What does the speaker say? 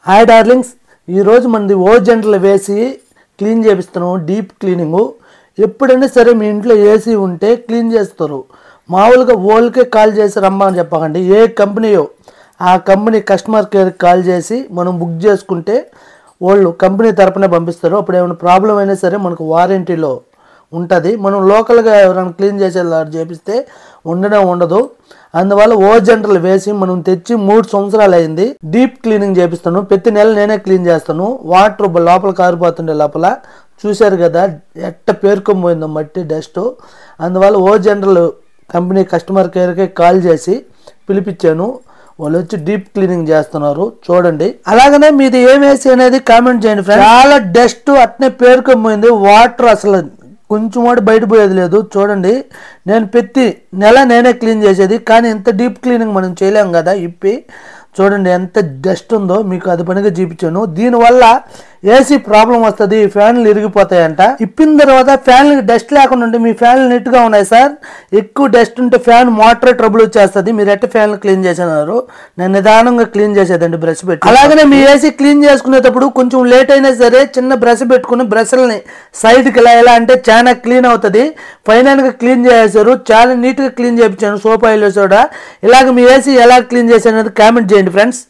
Hi darlings, ఈరోజు మనది ఓ జంటలు వేసి క్లీన్ చేపిస్తున్నాము. Deep cleaning. ఎప్పుడైనా సరే మీ ఇంట్లో ఏసీ ఉంటే క్లీన్ చేస్తారు. మామూలుగా ఓల్కే కాల్ చేసి రమ్మని చెప్పకండి. ఏ కంపెనీయో ఆ కంపెనీ కస్టమర్ కేర్కి కాల్ చేసి మనం బుక్ చేసుకుంటే వాళ్ళు కంపెనీ తరపునే పంపిస్తారు. అప్పుడు ఏమైనా ప్రాబ్లం అయినా సరే మనకు వారంటీలో ఉంటుంది. మనం లోకల్గా ఎవరైనా క్లీన్ చేసేలా చేపిస్తే ఉండదు. అందువల్ల ఓ జంటలు వేసి మనం తెచ్చి 3 సంవత్సరాలు అయింది. డీప్ క్లీనింగ్ చేపిస్తాను. ప్రతి నెల నేనే క్లీన్ చేస్తాను. వాటర్ లోపల కారిపోతుండే లోపల చూశారు కదా ఎట్ట పేరుకొని మట్టి డస్ట్. అందువల్ల ఓ జనరల్ కంపెనీ కస్టమర్ కేర్కి కాల్ చేసి పిలిపించాను. వాళ్ళు వచ్చి డీప్ క్లీనింగ్ చేస్తున్నారు, చూడండి. అలాగనే మీది ఏమేసి అనేది కామెంట్ చేయండి ఫ్రెండ్స్. చాలా డస్ట్ అట్నే పేరుకొని వాటర్ అసలు కొంచెం కూడా బయట పోయేది లేదు. చూడండి, నేను ప్రతి నెల నేనే క్లీన్ చేసేది, కానీ ఇంత డీప్ క్లీనింగ్ మనం చేయలేం కదా. చూడండి ఎంత డస్ట్ ఉందో, మీకు అది పనిగా చూపించాను. దీనివల్ల ఏసీ ప్రాబ్లం వస్తుంది, ఫ్యాన్లు ఇరిగిపోతాయంట. ఇప్పిన తర్వాత ఫ్యాన్లకి డస్ట్ లేకుండా ఉంటే మీ ఫ్యాన్లు నీట్గా ఉన్నాయి సార్. ఎక్కువ డస్ట్ ఉంటే ఫ్యాన్ మోటార్ ట్రబుల్ వచ్చేస్తుంది. మీరు ఎట్ట ఫ్యాన్లు క్లీన్ చేసినారు? నేను నిదానంగా క్లీన్ చేసేదండి బ్రష్ పెట్టి. అలాగనే మీ ఏసీ క్లీన్ చేసుకునేటప్పుడు కొంచెం లేట్ అయినా సరే చిన్న బ్రష్ పెట్టుకుని బ్రష్లని సైడ్కి ఎలా అంటే చాలా క్లీన్ అవుతుంది. ఫైనల్గా క్లీన్ చేసేసారు, చాలా నీట్గా క్లీన్ చేయించాను సోప్ ఆయిల్ సోడా. ఇలాగ మీ ఏసీ ఎలా క్లీన్ చేశారు అనేది కామెంట్ చేయండి ఫ్రెండ్స్.